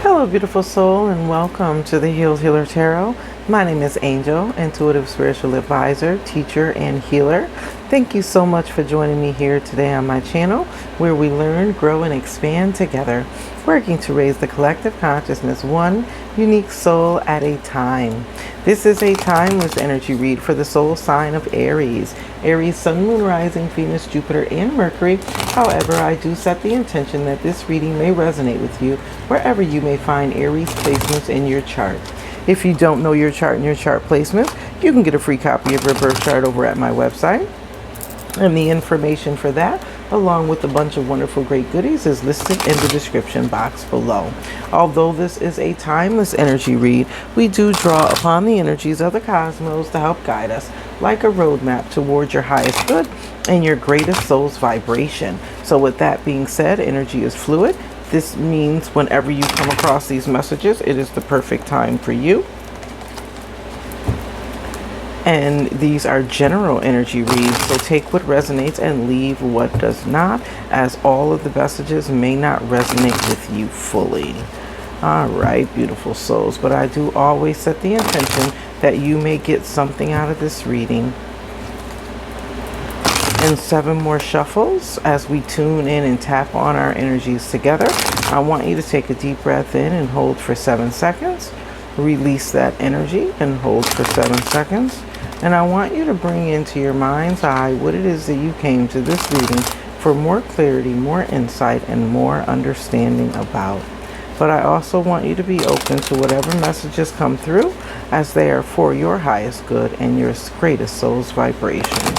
Hello, beautiful soul, and welcome to the Healed Healer Tarot. My name is Angel, intuitive spiritual advisor, teacher, and healer. Thank you so much for joining me here today on my channel, where we learn, grow, and expand together, working to raise the collective consciousness one unique soul at a time. This is a timeless energy read for the soul sign of Aries. Aries, Sun, Moon, Rising, Venus, Jupiter, and Mercury. However, I do set the intention that this reading may resonate with you wherever you may find Aries placements in your chart. If you don't know your chart and your chart placements, you can get a free copy of your birth chart over at my website. And the information for that, along with a bunch of wonderful great goodies, is listed in the description box below. Although this is a timeless energy read, we do draw upon the energies of the cosmos to help guide us like a roadmap towards your highest good and your greatest soul's vibration. So with that being said, energy is fluid. This means whenever you come across these messages, it is the perfect time for you. And these are general energy reads, so take what resonates and leave what does not, as all of the messages may not resonate with you fully. All right, beautiful souls, but I do always set the intention that you may get something out of this reading. And 7 more shuffles as we tune in and tap on our energies together. I want you to take a deep breath in and hold for 7 seconds. Release that energy and hold for 7 seconds. And I want you to bring into your mind's eye what it is that you came to this reading for more clarity, more insight, and more understanding about. But I also want you to be open to whatever messages come through, as they are for your highest good and your greatest soul's vibration.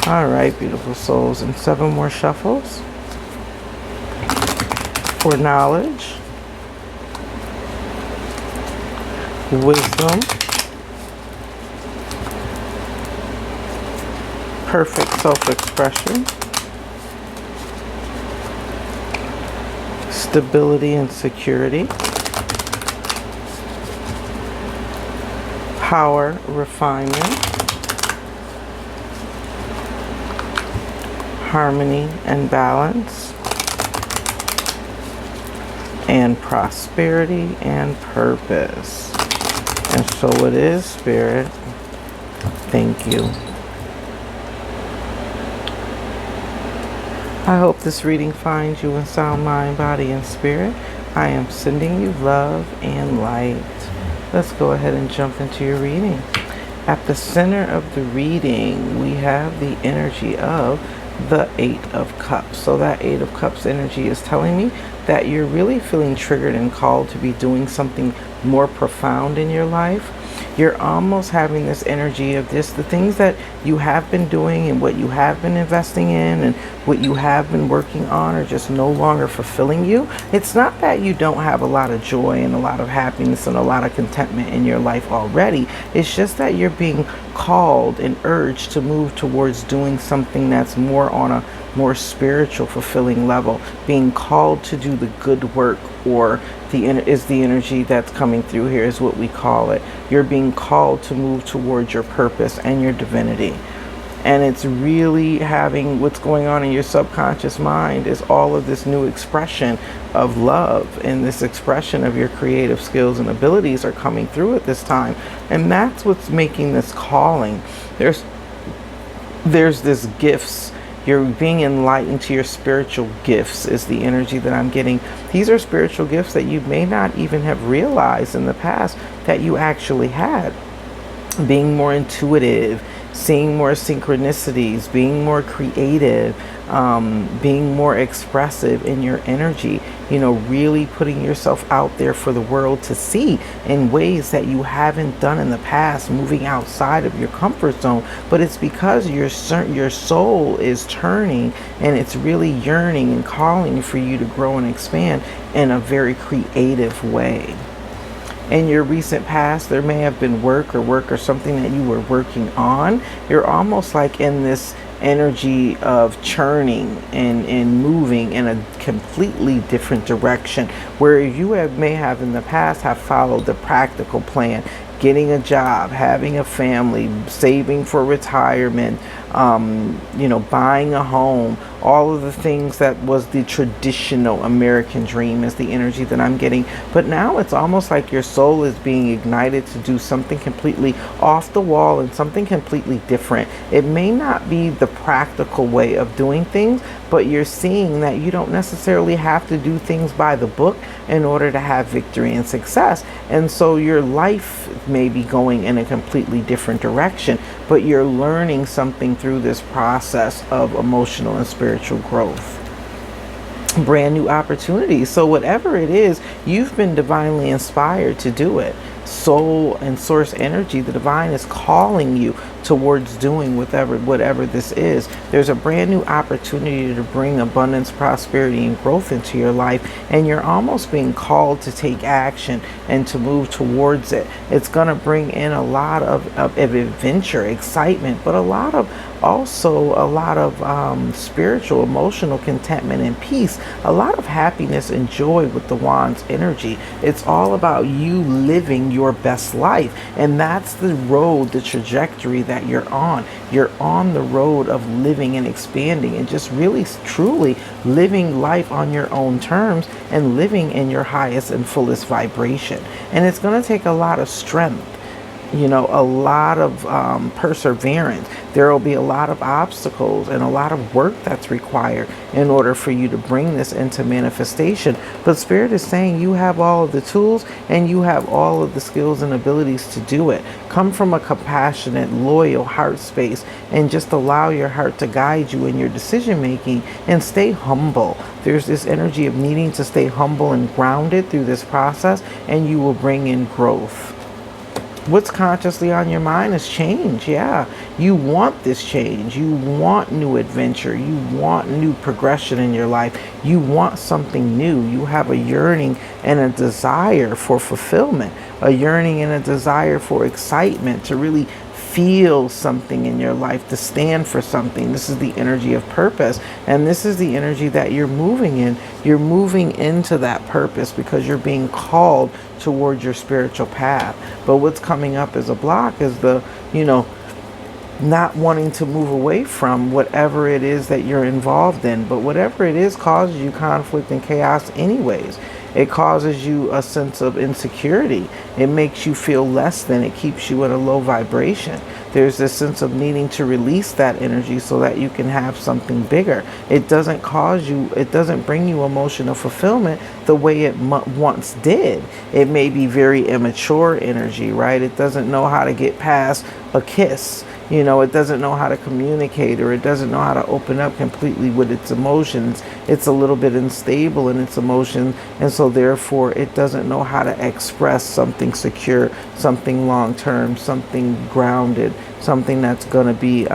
All right, beautiful souls, and 7 more shuffles for knowledge, wisdom, perfect self-expression, stability and security, power, refinement, harmony and balance, and prosperity and purpose. And so it is, Spirit. Thank you. I hope this reading finds you in sound mind, body, and spirit. I am sending you love and light. Let's go ahead and jump into your reading. At the center of the reading, we have the energy of the 8 of Cups. So that 8 of Cups energy is telling me that you're really feeling triggered and called to be doing something more profound in your life. You're almost having this energy of the things that you have been doing and what you have been investing in and what you have been working on are just no longer fulfilling you. It's not that you don't have a lot of joy and a lot of happiness and a lot of contentment in your life already. It's just that you're being called and urged to move towards doing something that's more on a more spiritual, fulfilling level. Being called to do the good work, or the energy that's coming through here is what we call it. You're being called to move towards your purpose and your divinity. And it's really having what's going on in your subconscious mind is all of this new expression of love, and this expression of your creative skills and abilities are coming through at this time. And that's what's making this calling. There's this gifts. You're being enlightened to your spiritual gifts is the energy that I'm getting. These are spiritual gifts that you may not even have realized in the past that you actually had. Being more intuitive, seeing more synchronicities, being more creative, being more expressive in your energy. really putting yourself out there for the world to see in ways that you haven't done in the past, moving outside of your comfort zone. But it's because your soul is turning, and it's really yearning and calling for you to grow and expand in a very creative way. In your recent past, there may have been work or something that you were working on. You're almost like in this energy of churning and moving in a completely different direction, where may have in the past have followed the practical plan, getting a job, having a family, saving for retirement, buying a home, all of the things that was the traditional American dream is the energy that I'm getting. But now it's almost like your soul is being ignited to do something completely off the wall and something completely different. It may not be the practical way of doing things, but you're seeing that you don't necessarily have to do things by the book in order to have victory and success. And so your life may be going in a completely different direction, but you're learning something through this process of emotional and spiritual growth. Brand new opportunities. So whatever it is, you've been divinely inspired to do it. Soul and source energy, the divine is calling you towards doing whatever this is. There's a brand new opportunity to bring abundance, prosperity, and growth into your life, and you're almost being called to take action and to move towards it. It's going to bring in a lot of adventure, excitement, but a lot of spiritual, emotional contentment and peace, a lot of happiness and joy with the wand's energy. It's all about you living your best life, and that's the road, the trajectory that you're on. You're on the road of living and expanding and just really truly living life on your own terms and living in your highest and fullest vibration. And it's going to take a lot of strength, a lot of perseverance. There will be a lot of obstacles and a lot of work that's required in order for you to bring this into manifestation. But Spirit is saying you have all of the tools and you have all of the skills and abilities to do it. Come from a compassionate, loyal heart space and just allow your heart to guide you in your decision making, and stay humble. There's this energy of needing to stay humble and grounded through this process, and you will bring in growth. What's consciously on your mind is change. Yeah, you want this change. You want new adventure. You want new progression in your life. You want something new. You have a yearning and a desire for fulfillment, a yearning and a desire for excitement, to really feel something in your life, to stand for something. This is the energy of purpose, and this is the energy that you're moving in. You're moving into that purpose because you're being called towards your spiritual path. But what's coming up as a block is the not wanting to move away from whatever it is that you're involved in. But whatever it is causes you conflict and chaos anyways. It causes you a sense of insecurity. It makes you feel less than. It keeps you at a low vibration. There's this sense of needing to release that energy so that you can have something bigger. It doesn't bring you emotional fulfillment the way it once did. It may be very immature energy, right? It doesn't know how to get past a kiss. It doesn't know how to communicate, or it doesn't know how to open up completely with its emotions. It's a little bit unstable in its emotion, and so therefore it doesn't know how to express something secure, something long-term, something grounded, something that's going to be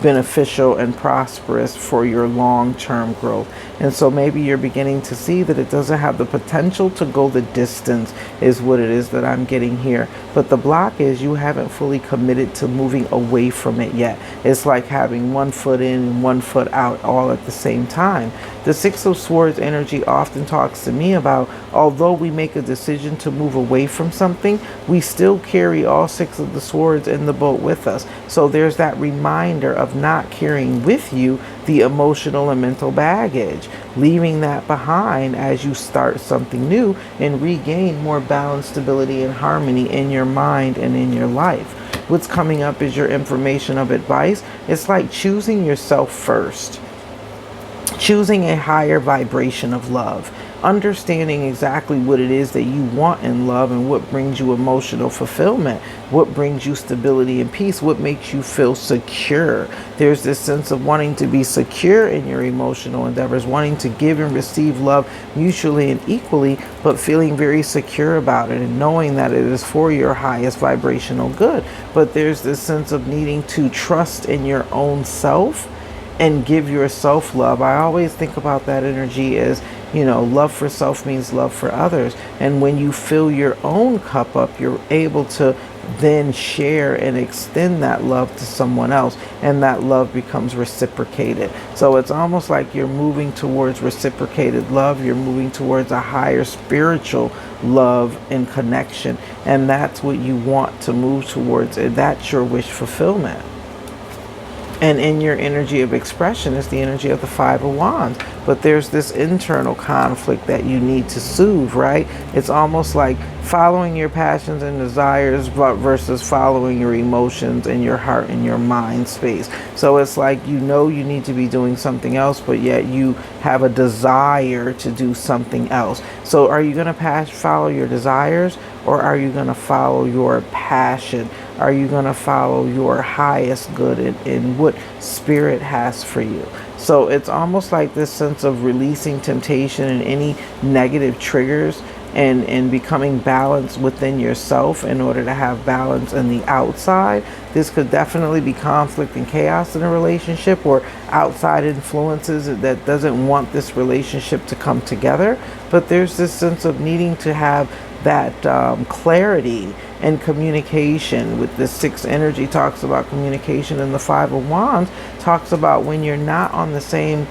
beneficial and prosperous for your long-term growth. And so maybe you're beginning to see that it doesn't have the potential to go the distance, is what it is that I'm getting here. But the block is you haven't fully committed to moving away from it yet. It's like having one foot in and one foot out all at the same time. The Six of Swords energy often talks to me about, although we make a decision to move away from something, we still carry all six of the swords in the boat with us. So there's that reminder of not carrying with you the emotional and mental baggage, leaving that behind as you start something new and regain more balance, stability, and harmony in your mind and in your life. What's coming up is your information of advice. It's like choosing yourself first, choosing a higher vibration of love, understanding exactly what it is that you want in love and what brings you emotional fulfillment, what brings you stability and peace, what makes you feel secure. There's this sense of wanting to be secure in your emotional endeavors, wanting to give and receive love mutually and equally, but feeling very secure about it and knowing that it is for your highest vibrational good. But there's this sense of needing to trust in your own self and give yourself love. I always think about that energy as, love for self means love for others. And when you fill your own cup up, you're able to then share and extend that love to someone else, and that love becomes reciprocated. So it's almost like you're moving towards reciprocated love. You're moving towards a higher spiritual love and connection, and that's what you want to move towards, and that's your wish fulfillment. And in your energy of expression is the energy of the Five of Wands. But there's this internal conflict that you need to soothe, right? It's almost like following your passions and desires versus following your emotions and your heart and your mind space. So it's like, you need to be doing something else, but yet you have a desire to do something else. So are you going to follow your desires, or are you going to follow your passion? Are you going to follow your highest good in what spirit has for you? So it's almost like this sense of releasing temptation and any negative triggers, and becoming balanced within yourself in order to have balance in the outside. This could definitely be conflict and chaos in a relationship, or outside influences that doesn't want this relationship to come together. But there's this sense of needing to have that clarity and communication. With the sixth energy talks about communication, and the Five of Wands talks about when you're not on the same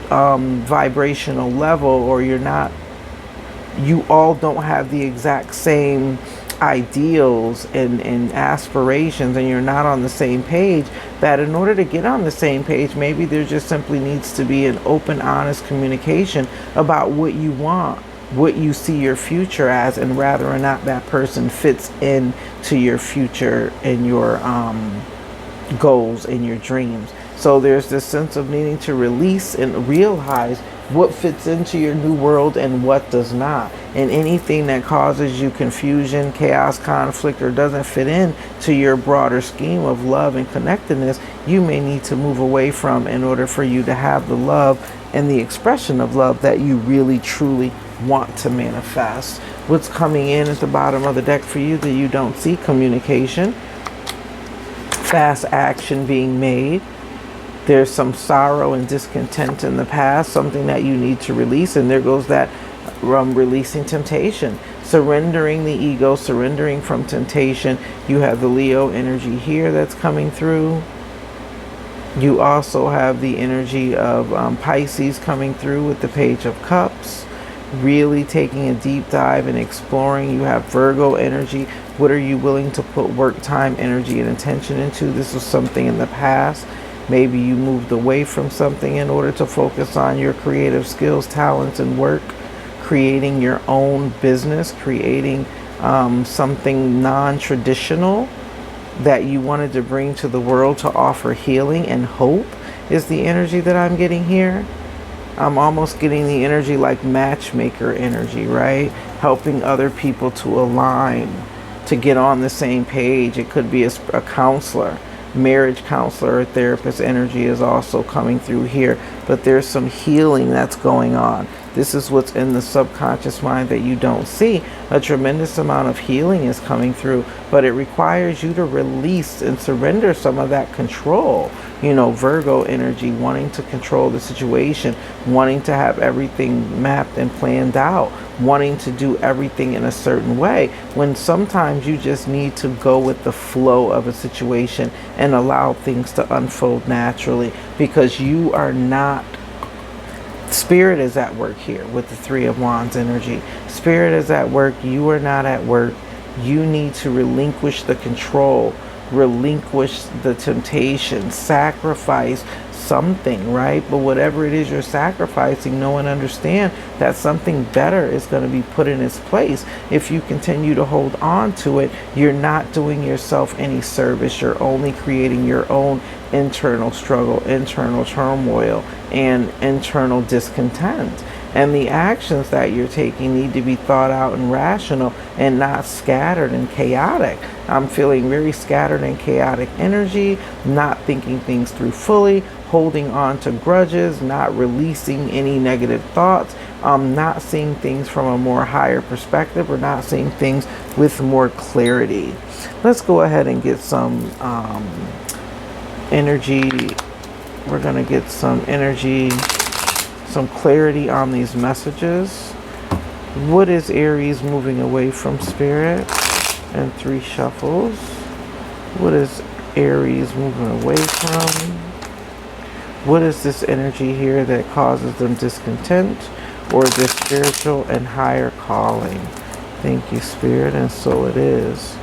vibrational level, or you all don't have the exact same ideals and aspirations, and you're not on the same page, that in order to get on the same page, maybe there just simply needs to be an open, honest communication about what you want, what you see your future as, and whether or not that person fits in to your future and your goals and your dreams. So there's this sense of needing to release and realize what fits into your new world and what does not. And anything that causes you confusion, chaos, conflict, or doesn't fit in to your broader scheme of love and connectedness, you may need to move away from in order for you to have the love and the expression of love that you really truly want to manifest. What's coming in at the bottom of the deck for you that you don't see? Communication, fast action being made. There's some sorrow and discontent in the past, something that you need to release. And there goes that releasing temptation, surrendering the ego, surrendering from temptation. You have the Leo energy here that's coming through. You also have the energy of Pisces coming through with the Page of Cups, really taking a deep dive and exploring. You have Virgo energy. What are you willing to put work, time, energy, and attention into? This was something in the past. Maybe you moved away from something in order to focus on your creative skills, talents, and work, creating your own business, creating something non-traditional that you wanted to bring to the world to offer healing and hope, is the energy that I'm getting here. I'm almost getting the energy like matchmaker energy, right? Helping other people to align, to get on the same page. It could be a counselor. Marriage counselor or therapist energy is also coming through here, but there's some healing that's going on. This is what's in the subconscious mind that you don't see. A tremendous amount of healing is coming through, but it requires you to release and surrender some of that control. Virgo energy, wanting to control the situation, wanting to have everything mapped and planned out, wanting to do everything in a certain way, when sometimes you just need to go with the flow of a situation and allow things to unfold naturally, because you are not. Spirit is at work here with the Three of Wands energy. Spirit is at work. You are not at work. You need to relinquish the control, relinquish the temptation, sacrifice something, right? But whatever it is you're sacrificing, know and understand that something better is going to be put in its place. If you continue to hold on to it, you're not doing yourself any service. You're only creating your own internal struggle, internal turmoil, and internal discontent. And the actions that you're taking need to be thought out and rational and not scattered and chaotic. I'm feeling very scattered and chaotic energy, not thinking things through fully, holding on to grudges, not releasing any negative thoughts, not seeing things from a more higher perspective, or not seeing things with more clarity. Let's go ahead and get some energy. We're going to get some energy, some clarity on these messages. What is Aries moving away from, Spirit? And 3 shuffles. What is Aries moving away from? What is this energy here that causes them discontent, or this spiritual and higher calling? Thank you, Spirit, and so it is.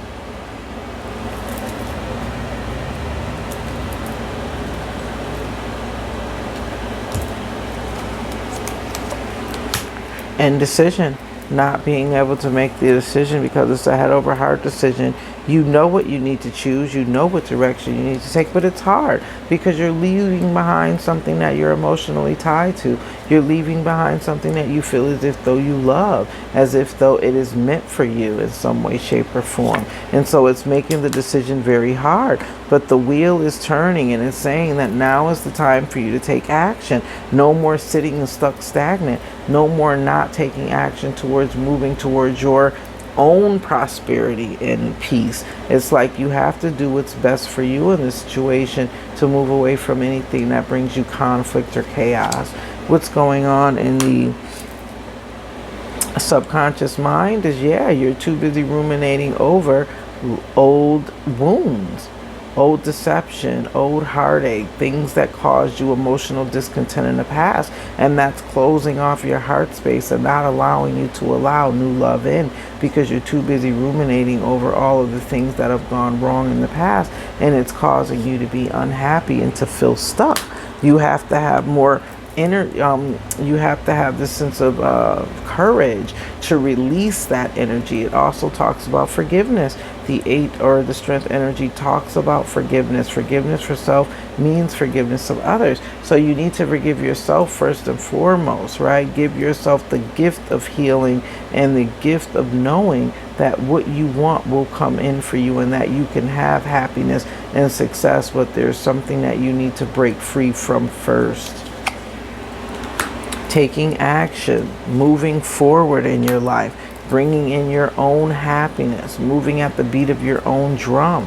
Indecision. Not being able to make the decision because it's a head over heart decision. You know what you need to choose, you know what direction you need to take, but it's hard because you're leaving behind something that you're emotionally tied to. You're leaving behind something that you feel as if though you love, as if though it is meant for you in some way, shape, or form. And so it's making the decision very hard. But the wheel is turning, and it's saying that now is the time for you to take action. No more sitting and stuck stagnant. No more not taking action towards moving towards your own prosperity and peace. It's like you have to do what's best for you in this situation to move away from anything that brings you conflict or chaos. What's going on in the subconscious mind is, yeah, you're too busy ruminating over old wounds, old deception, old heartache, things that caused you emotional discontent in the past, and that's closing off your heart space and not allowing you to allow new love in, because you're too busy ruminating over all of the things that have gone wrong in the past, and it's causing you to be unhappy and to feel stuck. You have to have more you have to have this sense of courage to release that energy. It also talks about forgiveness. The 8 or the strength energy talks about forgiveness. Forgiveness for self means forgiveness of others. So you need to forgive yourself first and foremost, right? Give yourself the gift of healing and the gift of knowing that what you want will come in for you and that you can have happiness and success, but there's something that you need to break free from first. Taking action, moving forward in your life, bringing in your own happiness, moving at the beat of your own drum,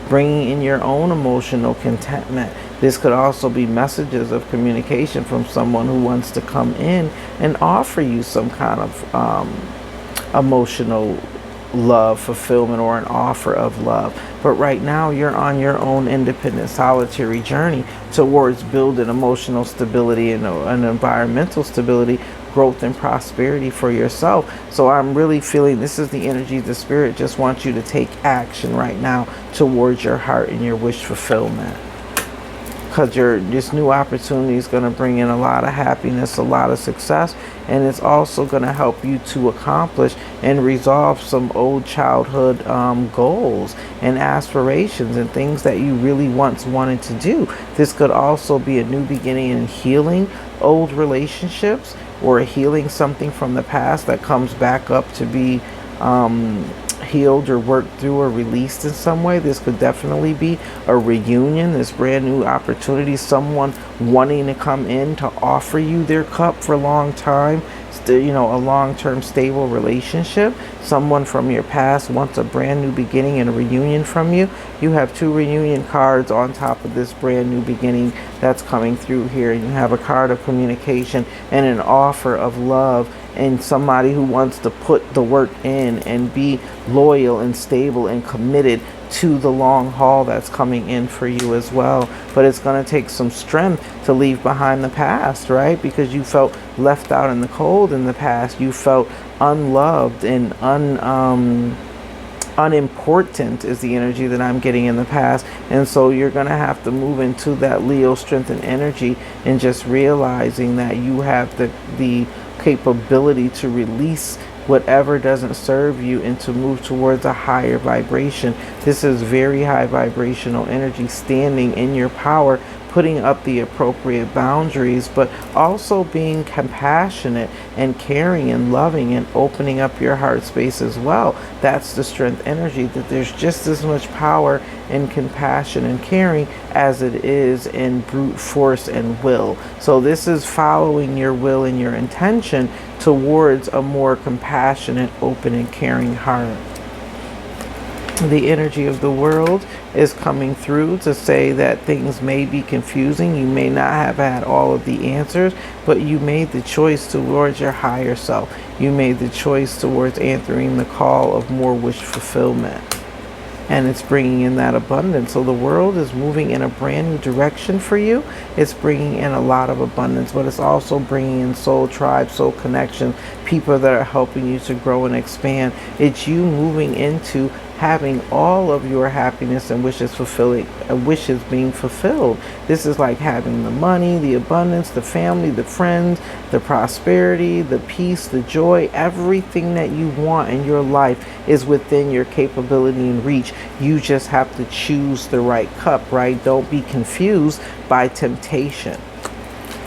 bringing in your own emotional contentment. This could also be messages of communication from someone who wants to come in and offer you some kind of emotional love, fulfillment, or an offer of love. But right now you're on your own independent, solitary journey towards building emotional stability and environmental stability, growth and prosperity for yourself. So I'm really feeling this is the energy the Spirit just wants you to take action right now towards your heart and your wish fulfillment. Because this new opportunity is going to bring in a lot of happiness, a lot of success, and it's also going to help you to accomplish and resolve some old childhood goals and aspirations and things that you really once wanted to do. This could also be a new beginning in healing old relationships, or healing something from the past that comes back up to be healed or worked through or released in some way. This could definitely be a reunion, this brand new opportunity, someone wanting to come in to offer you their cup for a long time, a long-term stable relationship. Someone from your past wants a brand new beginning and a reunion from you. You have 2 reunion cards on top of this brand new beginning that's coming through here. You have a card of communication and an offer of love, and somebody who wants to put the work in and be loyal and stable and committed to the long haul that's coming in for you as well. But it's going to take some strength to leave behind the past, right? Because you felt left out in the cold in the past. You felt unloved and unimportant is the energy that I'm getting in the past. And so you're going to have to move into that Leo strength and energy, and just realizing that you have the capability to release whatever doesn't serve you and to move towards a higher vibration. This is very high vibrational energy, standing in your power, putting up the appropriate boundaries, but also being compassionate and caring and loving and opening up your heart space as well. That's the strength energy, that there's just as much power in compassion and caring as it is in brute force and will. So this is following your will and your intention towards a more compassionate, open, and caring heart. The energy of the world is coming through to say that things may be confusing. You may not have had all of the answers, but you made the choice towards your higher self. You made the choice towards answering the call of more wish fulfillment. And it's bringing in that abundance. So the world is moving in a brand new direction for you. It's bringing in a lot of abundance, but it's also bringing in soul tribe, soul connection, people that are helping you to grow and expand. It's you moving into having all of your happiness and wishes being fulfilled. This is like having the money, the abundance, the family, the friends, the prosperity, the peace, the joy. Everything that you want in your life is within your capability and reach. You just have to choose the right cup, right? Don't be confused by temptation.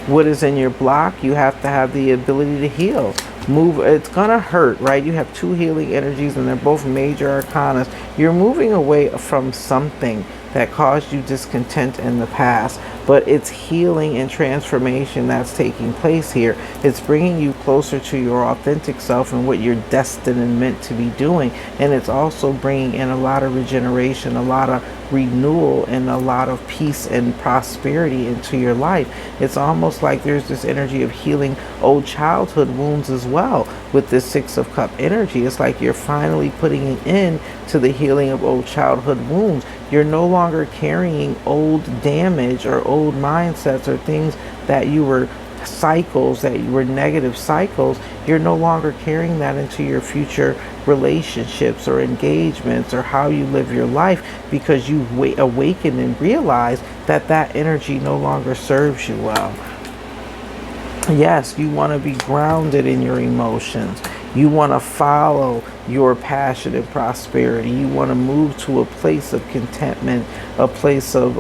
What is in your block, you have to have the ability to heal. Move, it's gonna hurt, right? You have two healing energies and they're both major arcanas. You're moving away from something that caused you discontent in the past, but it's healing and transformation that's taking place here. It's bringing you closer to your authentic self and what you're destined and meant to be doing. And it's also bringing in a lot of regeneration, a lot of renewal, and a lot of peace and prosperity into your life. It's almost like there's this energy of healing old childhood wounds as well with this Six of Cup energy. It's like you're finally putting an end to the healing of old childhood wounds. You're no longer carrying old damage or old mindsets or things that you were cycles, that you were negative cycles. You're no longer carrying that into your future relationships or engagements or how you live your life, because you've awakened and realized that that energy no longer serves you well. Yes, you want to be grounded in your emotions. You want to follow your passion and prosperity. You want to move to a place of contentment, a place of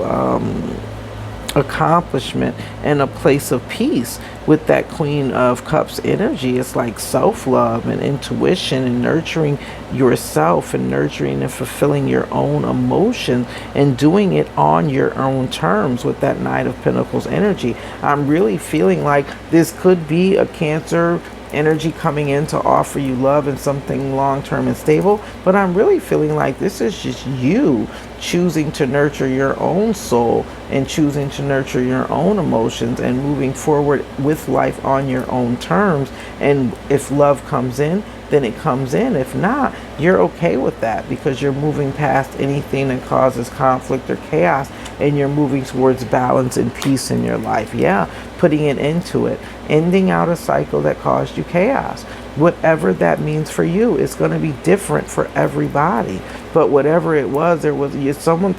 accomplishment, and a place of peace. With that Queen of Cups energy, it's like self-love and intuition and nurturing yourself and nurturing and fulfilling your own emotions and doing it on your own terms. With that Knight of Pentacles energy, I'm really feeling like this could be a Cancer energy coming in to offer you love and something long-term and stable, but I'm really feeling like this is just you choosing to nurture your own soul and choosing to nurture your own emotions and moving forward with life on your own terms. And if love comes in, then it comes in. If not, you're okay with that, because you're moving past anything that causes conflict or chaos, and you're moving towards balance and peace in your life. Yeah, putting it into it, ending out a cycle that caused you chaos. Whatever that means for you, it's going to be different for everybody. But whatever it was, there was someone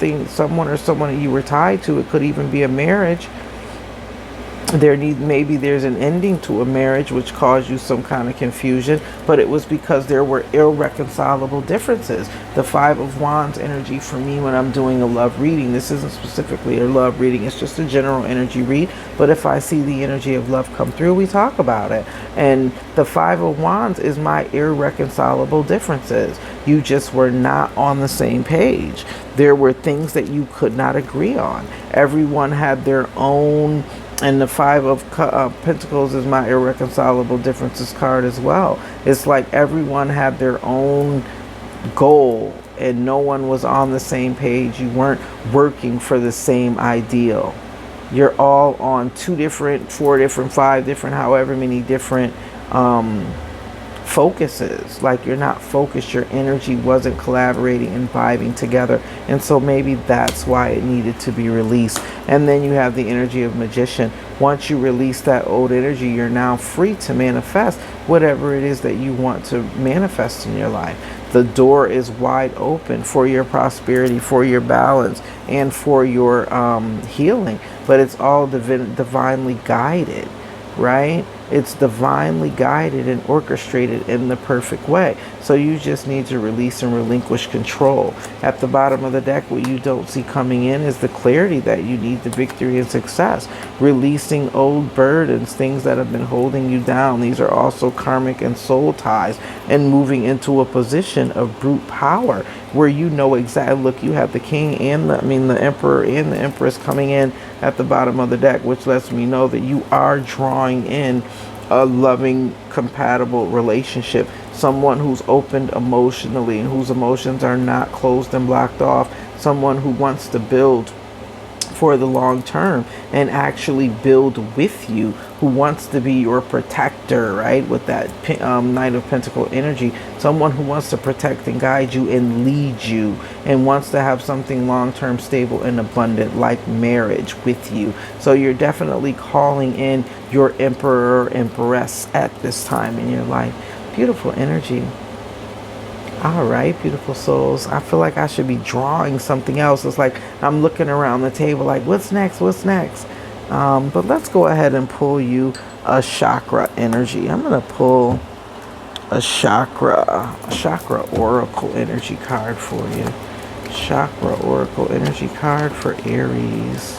or someone that you were tied to. It could even be a marriage. Maybe there's an ending to a marriage which caused you some kind of confusion, but it was because there were irreconcilable differences. The Five of Wands energy for me when I'm doing a love reading, this isn't specifically a love reading, it's just a general energy read, but if I see the energy of love come through, we talk about it. And the Five of Wands is my irreconcilable differences. You just were not on the same page. There were things that you could not agree on. Everyone had their own. And the Five of Pentacles is my irreconcilable differences card as well. It's like everyone had their own goal and no one was on the same page. You weren't working for the same ideal. You're all on 2 different, 4 different, 5 different, however many different focuses. Like you're not focused, your energy wasn't collaborating and vibing together, and so maybe that's why it needed to be released. And then you have the energy of Magician. Once you release that old energy, you're now free to manifest whatever it is that you want to manifest in your life. The door is wide open for your prosperity, for your balance, and for your healing, but it's all divinely guided, right? It's divinely guided and orchestrated in the perfect way. So you just need to release and relinquish control. At the bottom of the deck, what you don't see coming in is the clarity that you need, the victory and success. Releasing old burdens, things that have been holding you down. These are also karmic and soul ties, and moving into a position of brute power where you know exactly. Look, you have the king and the emperor and the empress coming in at the bottom of the deck, which lets me know that you are drawing in a loving, compatible relationship. Someone who's opened emotionally and whose emotions are not closed and blocked off. Someone who wants to build for the long term and actually build with you, who wants to be your protector, right? With that Knight of Pentacle energy, someone who wants to protect and guide you and lead you and wants to have something long-term, stable and abundant like marriage with you. So you're definitely calling in your emperor or empress at this time in your life. Beautiful energy. All right, beautiful souls. I feel like I should be drawing something else. It's like I'm looking around the table like, what's next? What's next? But let's go ahead and pull you a chakra energy. I'm going to pull a chakra oracle energy card for you. Chakra oracle energy card for Aries.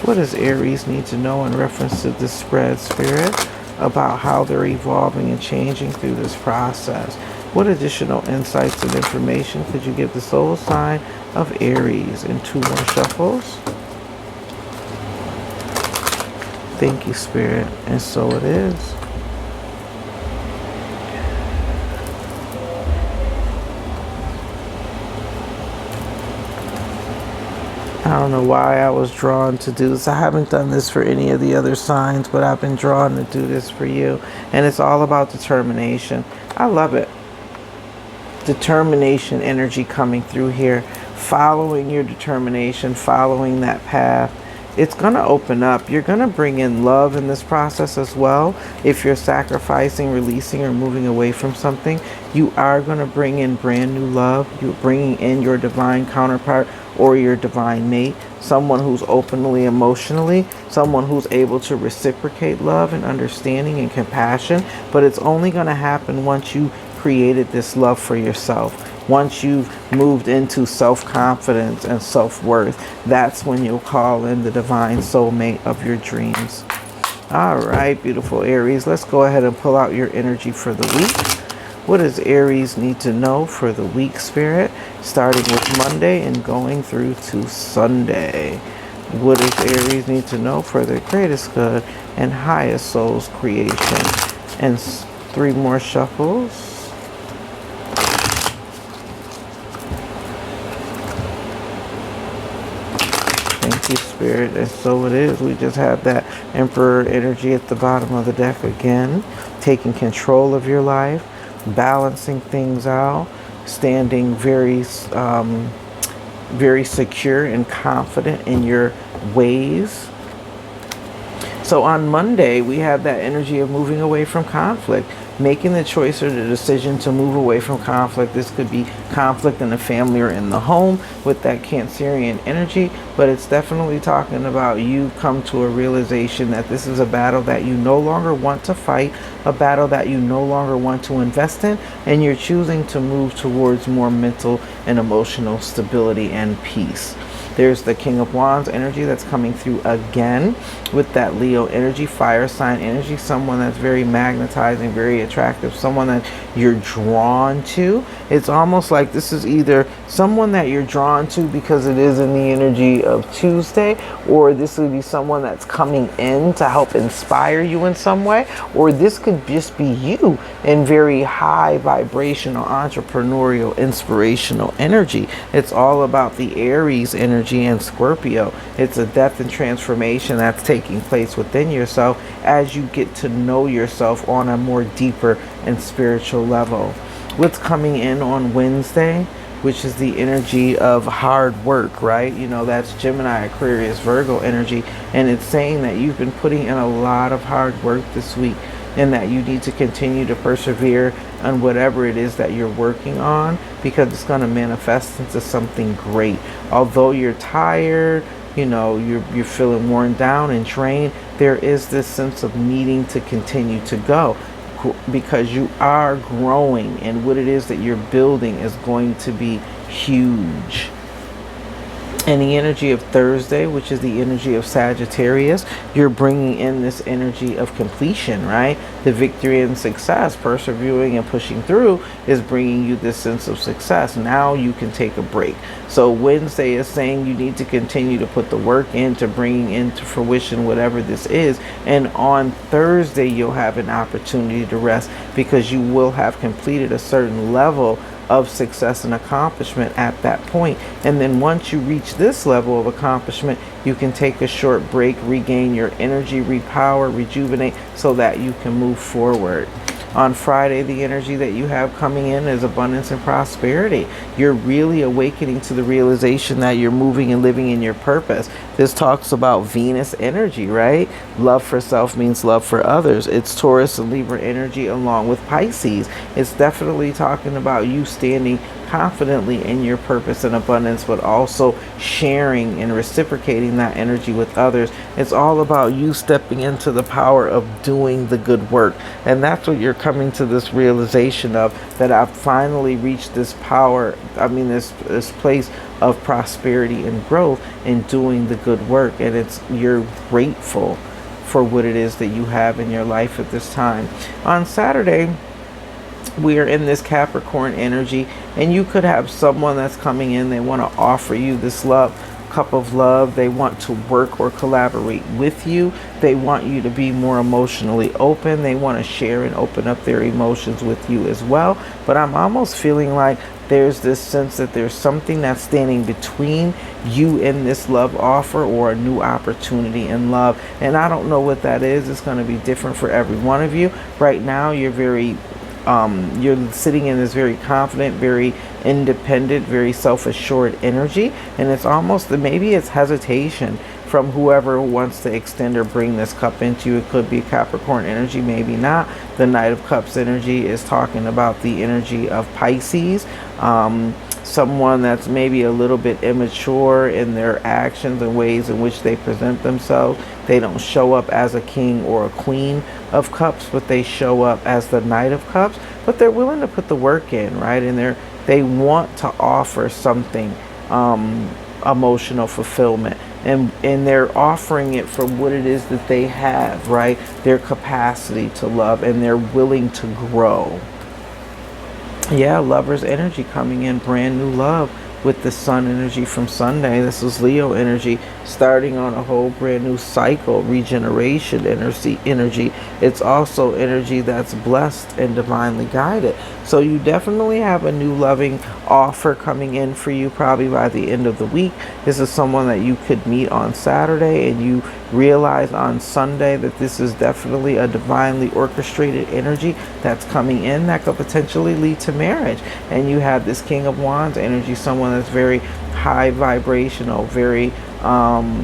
What does Aries need to know in reference to this spread, Spirit, about how they're evolving and changing through this process? What additional insights and information could you give the soul sign of Aries in 2 more shuffles? Thank you, Spirit. And so it is. I don't know why I was drawn to do this. I haven't done this for any of the other signs, but I've been drawn to do this for you. And it's all about determination. I love it. Determination energy coming through here, following your determination, following that path. It's going to open up. You're going to bring in love in this process as well. If you're sacrificing, releasing, or moving away from something, you are going to bring in brand new love. You're bringing in your divine counterpart or your divine mate, someone who's openly emotionally, someone who's able to reciprocate love and understanding and compassion. But it's only going to happen once you created this love for yourself. Once you've moved into self-confidence and self-worth, that's when you'll call in the divine soulmate of your dreams. All right, beautiful Aries, let's go ahead and pull out your energy for the week. What does Aries need to know for the week, Spirit, starting with Monday and going through to Sunday? What does Aries need to know for their greatest good and highest soul's creation? And 3 more shuffles. Thank you, Spirit. And so it is. We just have that Emperor energy at the bottom of the deck again, taking control of your life, balancing things out, standing very secure and confident in your ways. So on Monday, we have that energy of moving away from conflict, making the choice or the decision to move away from conflict. This could be conflict in the family or in the home with that Cancerian energy, but it's definitely talking about you come to a realization that this is a battle that you no longer want to fight, a battle that you no longer want to invest in, and you're choosing to move towards more mental and emotional stability and peace. There's the King of Wands energy that's coming through again with that Leo energy, fire sign energy, someone that's very magnetizing, very attractive, someone that you're drawn to. It's almost like this is either someone that you're drawn to because it is in the energy of Tuesday, or this would be someone that's coming in to help inspire you in some way, or this could just be you in very high vibrational, entrepreneurial, inspirational energy. It's all about the Aries energy and Scorpio. It's a death and transformation that's taking place within yourself as you get to know yourself on a more deeper and spiritual level. What's coming in on Wednesday, which is the energy of hard work, right? You know, that's Gemini, Aquarius, Virgo energy, and it's saying that you've been putting in a lot of hard work this week and that you need to continue to persevere on whatever it is that you're working on, because it's going to manifest into something great. Although you're tired, you know, you're feeling worn down and drained, there is this sense of needing to continue to go because you are growing, and what it is that you're building is going to be huge. And the energy of Thursday, which is the energy of Sagittarius, you're bringing in this energy of completion, right? The victory and success, persevering and pushing through is bringing you this sense of success. Now you can take a break. So Wednesday is saying you need to continue to put the work into bringing into fruition whatever this is. And on Thursday, you'll have an opportunity to rest because you will have completed a certain level of success and accomplishment at that point. And then once you reach this level of accomplishment, you can take a short break, regain your energy, repower, rejuvenate, so that you can move forward. On Friday, the energy that you have coming in is abundance and prosperity. You're really awakening to the realization that you're moving and living in your purpose. This talks about Venus energy, right? Love for self means love for others. It's Taurus and Libra energy along with Pisces. It's definitely talking about you standing confidently in your purpose and abundance, but also sharing and reciprocating that energy with others. It's all about you stepping into the power of doing the good work. And that's what you're coming to this realization of, that I've finally reached this power, this place of prosperity and growth in doing the good work. And you're grateful for what it is that you have in your life at this time. On Saturday, we are in this Capricorn energy, and you could have someone that's coming in. They want to offer you this cup of love. They want to work or collaborate with you. They want you to be more emotionally open. They want to share and open up their emotions with you as well. But I'm almost feeling like there's this sense that there's something that's standing between you and this love offer or a new opportunity in love. And I don't know what that is. It's going to be different for every one of you. Right now, you're sitting in this very confident, very independent, very self-assured energy. And it's almost, maybe it's hesitation from whoever wants to extend or bring this cup into you. It could be Capricorn energy, maybe not. The Knight of Cups energy is talking about the energy of Pisces. Someone that's maybe a little bit immature in their actions and ways in which they present themselves. They don't show up as a king or a queen of cups, but they show up as the Knight of Cups. But they're willing to put the work in, right? And they want to offer something, emotional fulfillment. And they're offering it from what it is that they have, right? Their capacity to love, and they're willing to grow. Yeah, Lover's energy coming in, brand new love with the Sun energy from Sunday. This is Leo energy starting on a whole brand new cycle, regeneration energy. It's also energy that's blessed and divinely guided. So you definitely have a new loving offer coming in for you probably by the end of the week. This is someone that you could meet on Saturday, and you realize on Sunday that this is definitely a divinely orchestrated energy that's coming in that could potentially lead to marriage. And you have this King of Wands energy, someone that's very high vibrational, very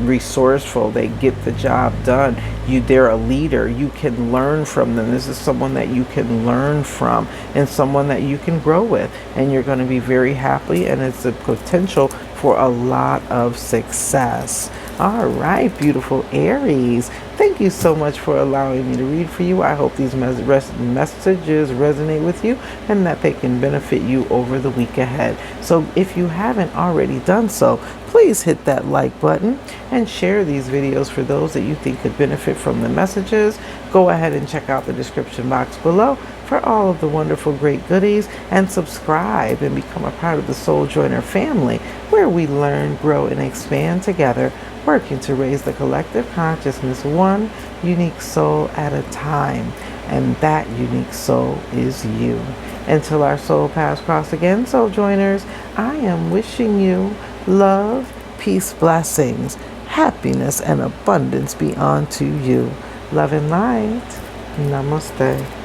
resourceful. They get the job done. They're a leader. You can learn from them. This is someone that you can learn from, and someone that you can grow with, and you're going to be very happy, and it's a potential for a lot of success. All right, beautiful Aries. Thank you so much for allowing me to read for you. I hope these messages resonate with you and that they can benefit you over the week ahead. So if you haven't already done so, please hit that like button and share these videos for those that you think could benefit from the messages. Go ahead and check out the description box below for all of the wonderful great goodies, and subscribe and become a part of the Soul Joiner family, where we learn, grow, and expand together, working to raise the collective consciousness one unique soul at a time. And that unique soul is you. Until our soul paths cross again, Soul Joiners, I am wishing you love, peace, blessings, happiness, and abundance be unto you. Love and light. Namaste.